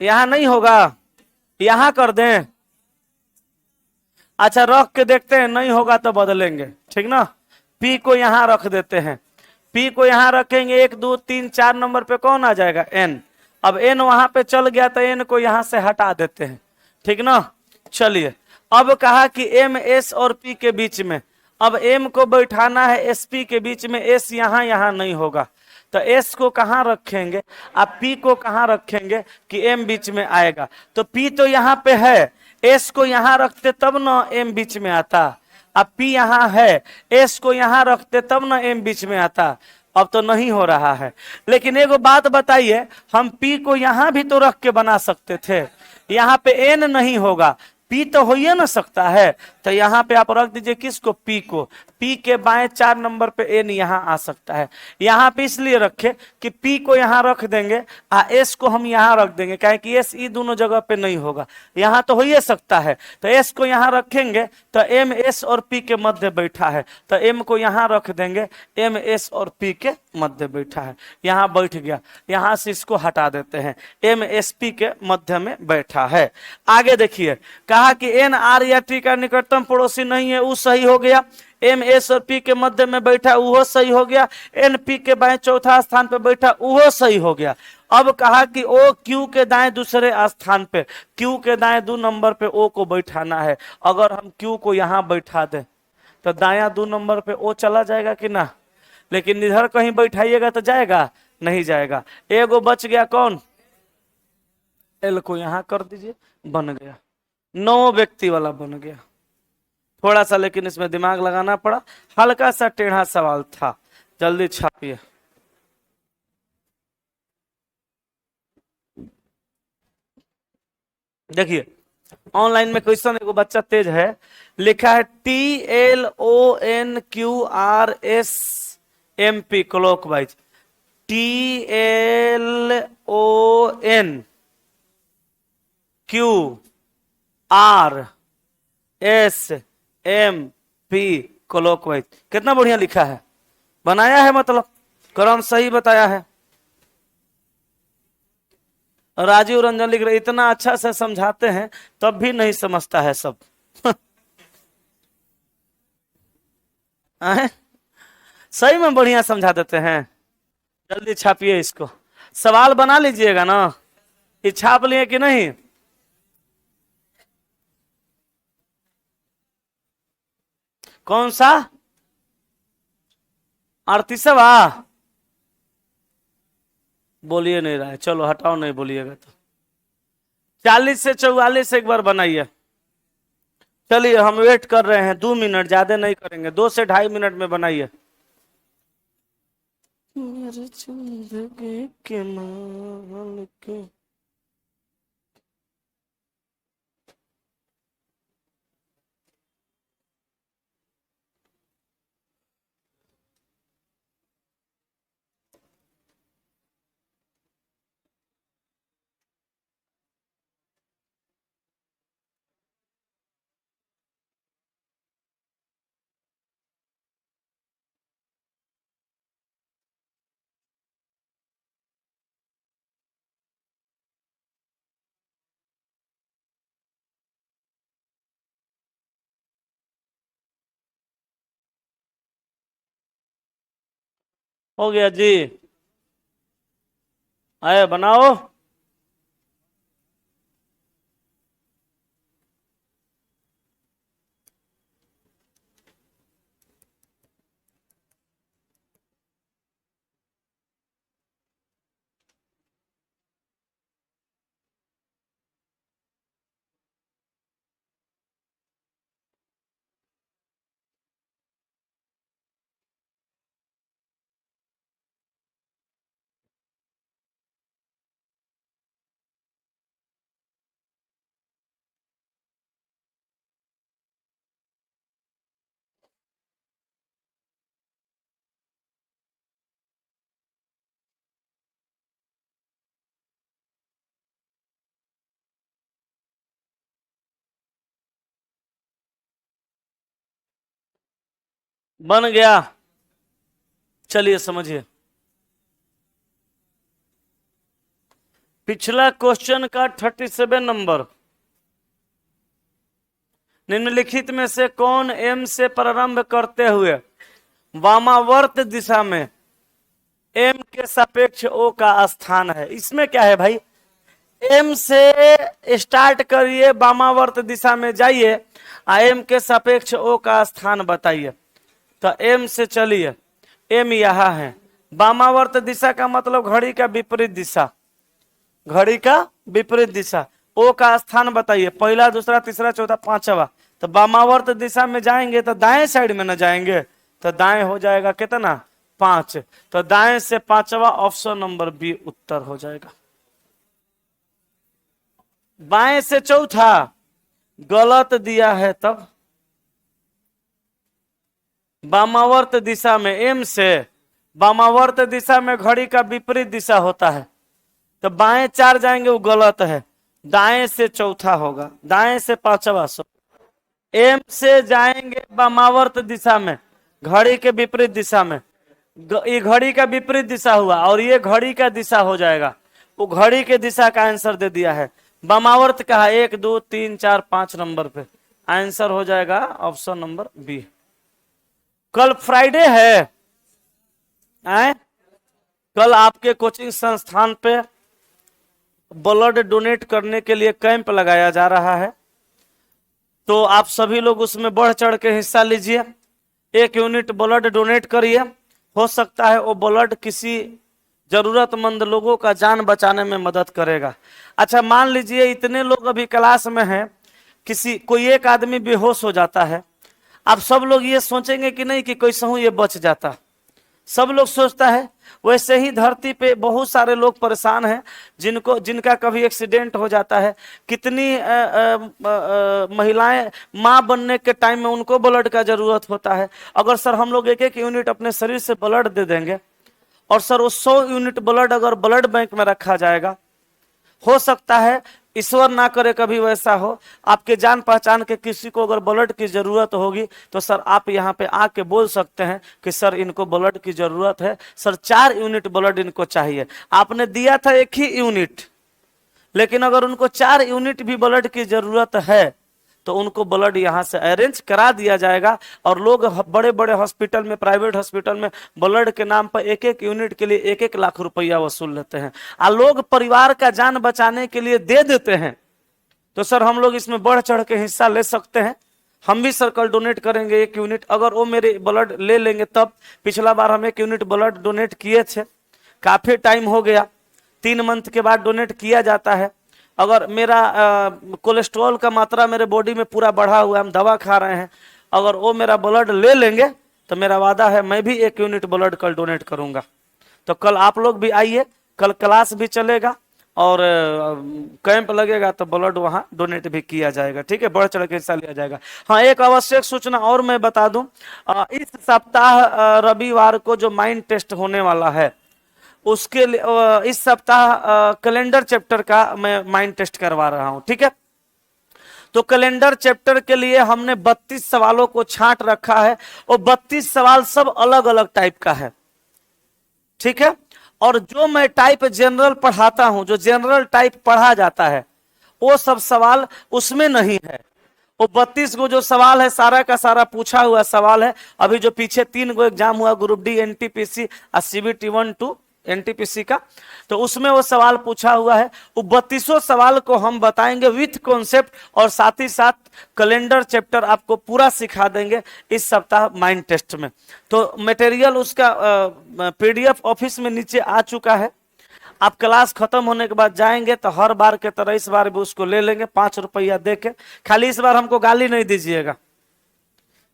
S1: यहां नहीं होगा, यहां कर दें। अच्छा, रख के देखते हैं, नहीं होगा तो बदलेंगे, ठीक ना। पी को यहां रख देते हैं, पी को यहां रखेंगे, 1 2 3 4 नंबर पे कौन आ जाएगा? एन। अब एन वहां पे चल गया तो एन को यहां से हटा देते हैं, ठीक ना। चलिए, अब कहा कि एम एस और पी के बीच में, अब एम को बैठाना है एस पी के बीच में, एस यहां यहां नहीं होगा, तो एस को कहां रखेंगे, अब पी को कहां रखेंगे कि एम बीच में आएगा। तो पी तो यहां पे है, एस को यहां रखते तब ना एम बीच में आता। अब पी यहां है, एस को यहां रखते तब ना एम बीच में आता। अब तो नहीं हो रहा है। लेकिन एगो बात बताइए, हम पी को यहां भी तो रख के बना सकते थे, यहां पे एन नहीं होगा, पी तो हो ही ना सकता है, तो यहाँ पे आप रख दीजिए किसको, पी को। पी के बाएं 4 नंबर पे एन यहाँ आ सकता है। यहाँ पे इसलिए रखे कि पी को यहाँ रख देंगे, एस को हम यहाँ रख देंगे, क्या कि एस ई दोनों जगह पे नहीं होगा, यहाँ तो हो ही सकता है। तो एस को यहाँ रखेंगे तो एम एस और पी के मध्य बैठा है, तो एम को यहाँ रख देंगे, एम एस और पी के मध्य बैठा है, यहाँ बैठ गया। यहाँ से इसको हटा देते हैं, एम एस पी के मध्य में बैठा है। आगे देखिए, कहा कि एन आर या टी का निकटतम पड़ोसी नहीं है, वो सही हो गया। एम एस और पी के मध्य में बैठा, वो सही हो गया। एन पी के बाएं चौथा स्थान पे बैठा, वो सही हो गया। अब कहा कि ओ क्यू के दाएं दूसरे स्थान पे, क्यू के दाएं 2 नंबर पे ओ को बैठाना है। अगर हम क्यू को यहां बैठा दें तो दाया 2 नंबर पे ओ चला जाएगा कि ना, लेकिन इधर कहीं बैठाइएगा तो जाएगा नहीं जाएगा। एगो बच गया कौन, एल को यहां कर दीजिए, बन गया 9 व्यक्ति वाला बन गया। थोड़ा सा लेकिन इसमें दिमाग लगाना पड़ा, हल्का सा टेढ़ा सवाल था। जल्दी छापिए। देखिए ऑनलाइन में क्वेश्चन, एगो बच्चा तेज है, लिखा है TLONQRSMP क्लॉकवाइज, TLONQRSMP क्लॉकवाइज। कितना बढ़िया लिखा है, बनाया है, मतलब क्रम सही बताया है। राजीव रंजन लिख रहे, इतना अच्छा से समझाते हैं तब भी नहीं समझता है सब। सही में बढ़िया समझा देते हैं। जल्दी छापिए इसको, सवाल बना लीजिएगा ना, ये छाप लिए कि नहीं। कौन सा 38वां, बोलिए नहीं रहा है, चलो हटाओ, नहीं बोलिएगा तो 40 से 44 एक बार बनाइए। चलिए हम वेट कर रहे हैं, 2 मिनट, ज्यादा नहीं करेंगे, 2 से 2.5 मिनट में बनाइए। मेरे जिंदगी के मालिक, हो गया जी, आए बनाओ। बन गया, चलिए समझिए। पिछला क्वेश्चन का 37 नंबर, निम्नलिखित में से कौन एम से प्रारंभ करते हुए वामावर्त दिशा में एम के सापेक्ष ओ का स्थान है। इसमें क्या है भाई, एम से स्टार्ट करिए, वामावर्त दिशा में जाइए, एम के सापेक्ष ओ का स्थान बताइए। तो एम से चलिए, एम यहाँ है, वामावर्त दिशा का मतलब घड़ी का विपरीत दिशा, घड़ी का विपरीत दिशा। ओ का स्थान बताइए, पहला दूसरा तीसरा चौथा पांचवा। तो वामावर्त दिशा में जाएंगे तो दाएं साइड में न जाएंगे, तो दाएं हो जाएगा कितना 5, तो दाएं से 5वां, ऑप्शन नंबर बी उत्तर हो जाएगा। बाएं से चौथा, गलत दिया है तब वामावर्त दिशा में एम से वामावर्त दिशा में घड़ी का विपरीत दिशा होता है, तो बाएं 4 जाएंगे वो गलत है, दाएं से चौथा होगा, दाएं से पांचवा। एम से जाएंगे वामावर्त दिशा में घड़ी के विपरीत दिशा में, ये घड़ी का विपरीत दिशा हुआ और ये घड़ी का दिशा हो जाएगा, वो घड़ी के दिशा का आंसर दे दिया है। वामावर्त का 1 2 3 4 5 नंबर पे आंसर हो जाएगा ऑप्शन नंबर बी। कल फ्राइडे है, कल आपके कोचिंग संस्थान पे ब्लड डोनेट करने के लिए कैंप लगाया जा रहा है, तो आप सभी लोग उसमें बढ़ चढ़ के हिस्सा लीजिए, 1 यूनिट ब्लड डोनेट करिए। हो सकता है वो ब्लड किसी जरूरतमंद लोगों का जान बचाने में मदद करेगा। अच्छा मान लीजिए इतने लोग अभी क्लास में हैं, कोई एक आदमी बेहोश हो जाता है, आप सब लोग ये सोचेंगे कि नहीं कि कैसे हूं ये बच जाता, सब लोग सोचता है। वैसे ही धरती पे बहुत सारे लोग परेशान हैं जिनका कभी एक्सीडेंट हो जाता है। कितनी महिलाएं मां बनने के टाइम में उनको ब्लड का जरूरत होता है। अगर सर हम लोग 1 1 यूनिट अपने शरीर से ब्लड दे देंगे और सर वो 100 यूनिट ब्लड अगर ब्लड बैंक में रखा जाएगा, हो सकता है ईश्वर ना करे कभी वैसा हो, आपके जान पहचान के किसी को अगर ब्लड की जरूरत होगी तो सर आप यहाँ पे आके बोल सकते हैं कि सर इनको ब्लड की जरूरत है, सर 4 यूनिट ब्लड इनको चाहिए। आपने दिया था 1 ही यूनिट, लेकिन अगर उनको 4 यूनिट भी ब्लड की जरूरत है तो उनको ब्लड यहाँ से अरेंज करा दिया जाएगा। और लोग बड़े बड़े हॉस्पिटल में, प्राइवेट हॉस्पिटल में ब्लड के नाम पर 1 1 यूनिट के लिए 1 1 लाख रुपया वसूल लेते हैं, और लोग परिवार का जान बचाने के लिए दे देते हैं। तो सर हम लोग इसमें बढ़ चढ़ के हिस्सा ले सकते हैं, हम भी सर कल डोनेट करेंगे 1 यूनिट। अगर वो मेरे ब्लड ले लेंगे तब, पिछला बार हम 1 यूनिट ब्लड डोनेट किए थे, काफी टाइम हो गया, 3 मंथ के बाद डोनेट किया जाता है। अगर मेरा कोलेस्ट्रॉल का मात्रा मेरे बॉडी में पूरा बढ़ा हुआ है, हम दवा खा रहे हैं, अगर वो मेरा ब्लड ले लेंगे तो मेरा वादा है मैं भी 1 यूनिट ब्लड कल डोनेट करूंगा। तो कल आप लोग भी आइए, कल क्लास भी चलेगा और कैंप लगेगा तो ब्लड वहां डोनेट भी किया जाएगा, ठीक है, बढ़ चढ़ के हिस्सा लिया जाएगा। हाँ एक आवश्यक सूचना और मैं बता दूं, इस सप्ताह रविवार को जो माइंड टेस्ट होने वाला है उसके लिए इस सप्ताह कैलेंडर चैप्टर का मैं माइंड टेस्ट करवा रहा हूं, ठीक है। तो कैलेंडर चैप्टर के लिए हमने 32 सवालों को छांट रखा है और 32 सवाल सब अलग अलग टाइप का है, ठीक है। और जो मैं टाइप जनरल पढ़ाता हूं, जो जनरल टाइप पढ़ा जाता है वो सब सवाल उसमें नहीं है। वो 32 गो जो सवाल है सारा का सारा पूछा हुआ सवाल है। अभी जो पीछे 3 गो एग्जाम हुआ ग्रुप डी, एनटीपीसी और सीबीटी 1 2 एनटीपीसी का, तो उसमें वो सवाल पूछा हुआ है। वो 32 सवाल को हम बताएंगे विथ कॉन्सेप्ट, और साथ ही साथ कैलेंडर चैप्टर आपको पूरा सिखा देंगे इस सप्ताह माइंड टेस्ट में। तो मटेरियल उसका पीडीएफ ऑफिस में नीचे आ चुका है। आप क्लास खत्म होने के बाद जाएंगे तो हर बार के तरह इस बार भी उसको ले लेंगे 5 रुपया दे के। खाली इस बार हमको गाली नहीं दीजिएगा,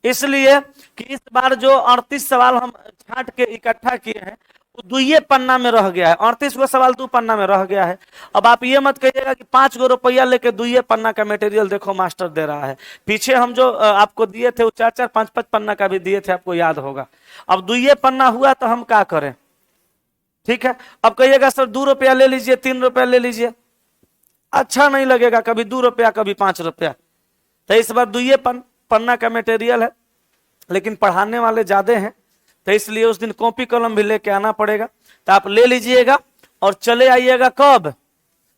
S1: इसलिए कि इस बार जो 38 सवाल हम छांट के इकट्ठा किए हैं वो 2 पन्ना में रह गया है। 38 गो सवाल 2 पन्ना में रह गया है। अब आप ये मत कहिएगा कि 5 गो रुपया लेके 2 पन्ना का मटेरियल देखो मास्टर दे रहा है। पीछे हम जो आपको दिए थे वो 4 5 5 पन्ना का भी दिए थे, आपको याद होगा। अब 2 पन्ना हुआ तो हम क्या करें, ठीक है। अब कहिएगा सर 2 रुपया ले लीजिए, 3 रुपया ले लीजिए, अच्छा नहीं लगेगा, कभी 2 रुपया कभी 5 रुपया। तो इस बार 2 पन्ना का मटेरियल है, लेकिन पढ़ाने वाले ज्यादा हैं तो इसलिए उस दिन कॉपी कलम भी लेके आना पड़ेगा। तो आप ले लीजिएगा और चले आइएगा कब,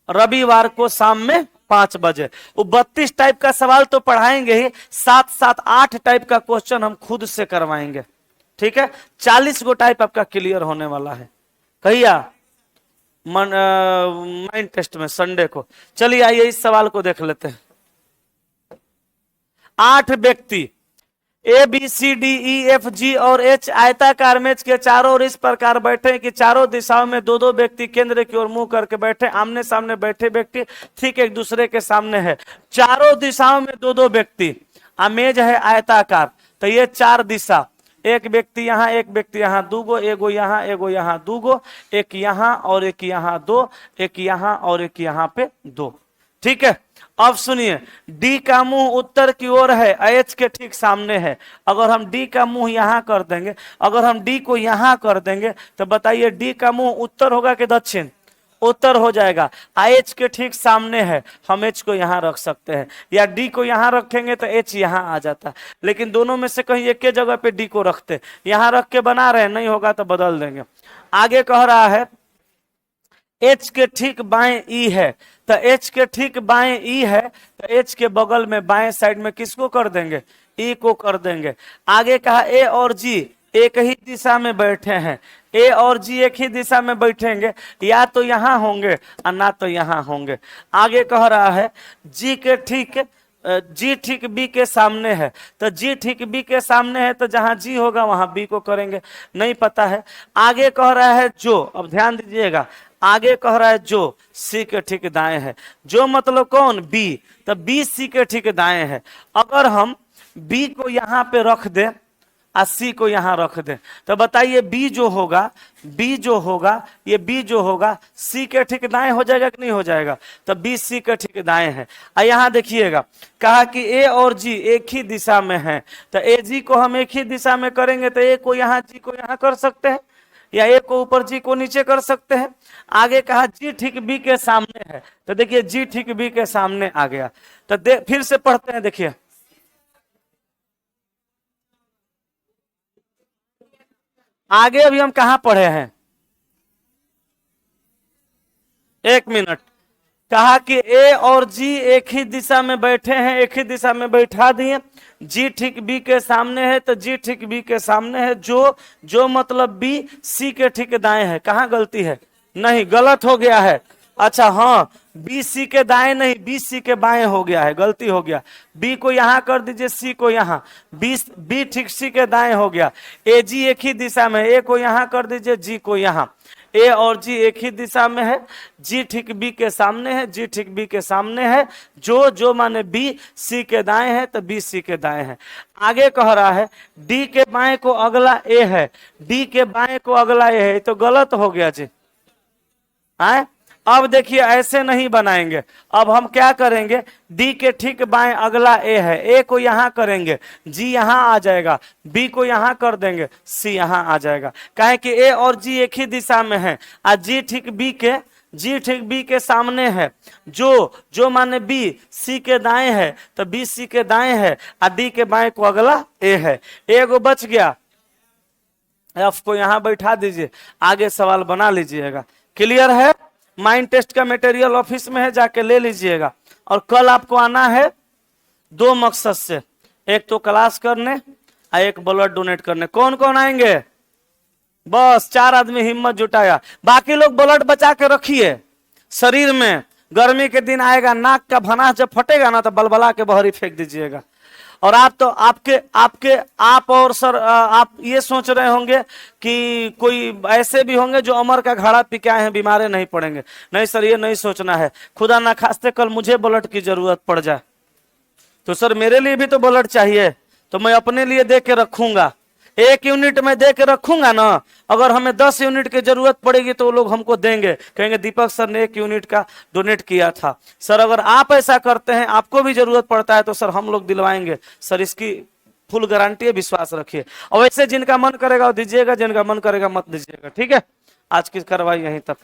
S1: रविवार को शाम में 5 बजे। वो 32 टाइप का सवाल तो पढ़ाएंगे ही, साथ साथ 8 टाइप का क्वेश्चन हम खुद से करवाएंगे, ठीक है। 40 गो टाइप आपका क्लियर होने वाला है। कहिया माइंड टेस्ट में संडे को। चलिए आइए इस सवाल को देख लेते हैं। 8 व्यक्ति A B C D E F G और एच आयताकार मेज के चारों ओर इस प्रकार बैठे कि चारों दिशाओं में 2 व्यक्ति केंद्र की ओर मुंह करके बैठे। आमने सामने बैठे व्यक्ति ठीक एक दूसरे के सामने है। चारों दिशाओं में 2 व्यक्ति, मेज है आयताकार, तो ये 4 दिशा, एक व्यक्ति यहाँ, एक व्यक्ति यहाँ, 2 गो, एगो यहाँ, एगो यहाँ, 2 गो, एक यहाँ और एक यहाँ 2, एक यहाँ और एक यहाँ पे 2, ठीक है। अब सुनिए, डी का मुंह उत्तर की ओर है, एच के ठीक सामने है। अगर हम डी का मुंह यहां कर देंगे, अगर हम डी को यहां कर देंगे तो बताइए डी का मुंह उत्तर होगा कि दक्षिण? उत्तर हो जाएगा। एच के ठीक सामने है, हम एच को यहां रख सकते हैं, या डी को यहां रखेंगे तो एच यहां आ जाता। लेकिन दोनों में से कहीं एक के जगह पे डी को रखते, यहां रख के बना रहे हैं, नहीं होगा तो बदल देंगे। आगे कह रहा है एच के ठीक बाएं ई है, तो एच के ठीक बाएं ई है, तो एच के बगल में बाएं साइड में किसको कर देंगे? ई को कर देंगे। आगे कहा ए और जी एक ही दिशा में बैठे हैं, ए और जी एक ही दिशा में बैठेंगे, या तो यहां होंगे और ना तो यहां होंगे। आगे कह रहा है जी के ठीक जी ठीक बी के सामने है, तो जी ठीक बी के सामने है तो जहां जी होगा वहां बी को करेंगे, नहीं पता है। आगे कह रहा है जो, अब ध्यान दीजिएगा, आगे कह रहा है जो सी के ठीक दाएं है, जो मतलब कौन? बी, तो बी सी के ठीक दाएं है। अगर हम बी को यहां पे रख दें और सी को यहां रख दें तो बताइए बी जो होगा, बी जो होगा, ये बी जो होगा सी के ठीक दाएं हो जाएगा कि नहीं हो जाएगा? तो बी सी के ठीक दाएं है। और यहां देखिएगा कहा कि ए और जी एक ही दिशा में है, तो ए जी को हम एक ही दिशा में करेंगे तो ए को यहां जी को यहां कर सकते हैं, या ए को ऊपर जी को नीचे कर सकते हैं। आगे कहा जी ठीक बी के सामने है, तो देखिए जी ठीक बी के सामने आ गया। तो फिर से पढ़ते हैं, देखिए आगे अभी हम कहां पढ़े हैं, एक मिनट। कहा कि ए और जी एक ही दिशा में बैठे हैं, एक ही दिशा में बैठा दिए, जी ठीक बी के सामने है, तो जी ठीक बी के सामने है, जो मतलब बी सी के ठीक दाएं है। कहां गलती है? नहीं, गलत हो गया है। अच्छा हाँ, बी सी के दाएं नहीं, बी सी के बाएं हो गया है, गलती हो गया। बी को यहां कर दीजिए, सी को यहां, बी ठीक सी के दाएं हो गया। ए जी एक ही दिशा में, ए को यहां कर दीजिए, जी को यहां। ए और जी एक ही दिशा में है, जी ठीक बी के सामने है, जी ठीक बी के सामने है, जो माने बी सी के दाएं है, तो बी सी के दाएं है। आगे कह रहा है डी के बाएं को अगला ए है, डी के बाएं को अगला ए है, तो गलत हो गया जी। आए, अब देखिए ऐसे नहीं बनाएंगे, अब हम क्या करेंगे, डी के ठीक बाएं अगला ए है, ए को यहां करेंगे, जी यहां आ जाएगा, बी को यहां कर देंगे, सी यहां आ जाएगा। काहे कि ए और जी एक ही दिशा में है, और जी ठीक बी के सामने है, जो माने बी सी के दाएं है, तो बी सी के दाएं है, और डी के बाएं को अगला ए है। ए को बच गया, एफ को यहां बैठा दीजिए, आगे सवाल बना लीजिएगा। क्लियर है? माइंड टेस्ट का मटेरियल ऑफिस में है, जाके ले लीजिएगा। और कल आपको आना है दो मकसद से, एक तो क्लास करने और एक ब्लड डोनेट करने। कौन कौन आएंगे? बस 4 आदमी हिम्मत जुटाया, बाकी लोग ब्लड बचा के रखिए शरीर में। गर्मी के दिन आएगा, नाक का भनास जब फटेगा ना तो बलबला के बहरी फेंक दीजिएगा। और आप तो आप और सर आप ये सोच रहे होंगे कि कोई ऐसे भी होंगे जो अमर का घड़ा पी के आए हैं, बीमारे नहीं पड़ेंगे। नहीं सर, ये नहीं सोचना है। खुदा ना खास्ते कल मुझे ब्लड की जरूरत पड़ जाए तो सर मेरे लिए भी तो ब्लड चाहिए, तो मैं अपने लिए दे के रखूंगा। 1 यूनिट में दे के रखूंगा ना, अगर हमें 10 यूनिट की जरूरत पड़ेगी तो वो लोग हमको देंगे, कहेंगे दीपक सर ने 1 यूनिट का डोनेट किया था। सर अगर आप ऐसा करते हैं, आपको भी जरूरत पड़ता है, तो सर हम लोग दिलवाएंगे। सर इसकी फुल गारंटी है, विश्वास रखिए। और वैसे जिनका मन करेगा वो दीजिएगा, जिनका मन करेगा मत दीजिएगा। ठीक है, आज की कार्रवाई यहीं तक।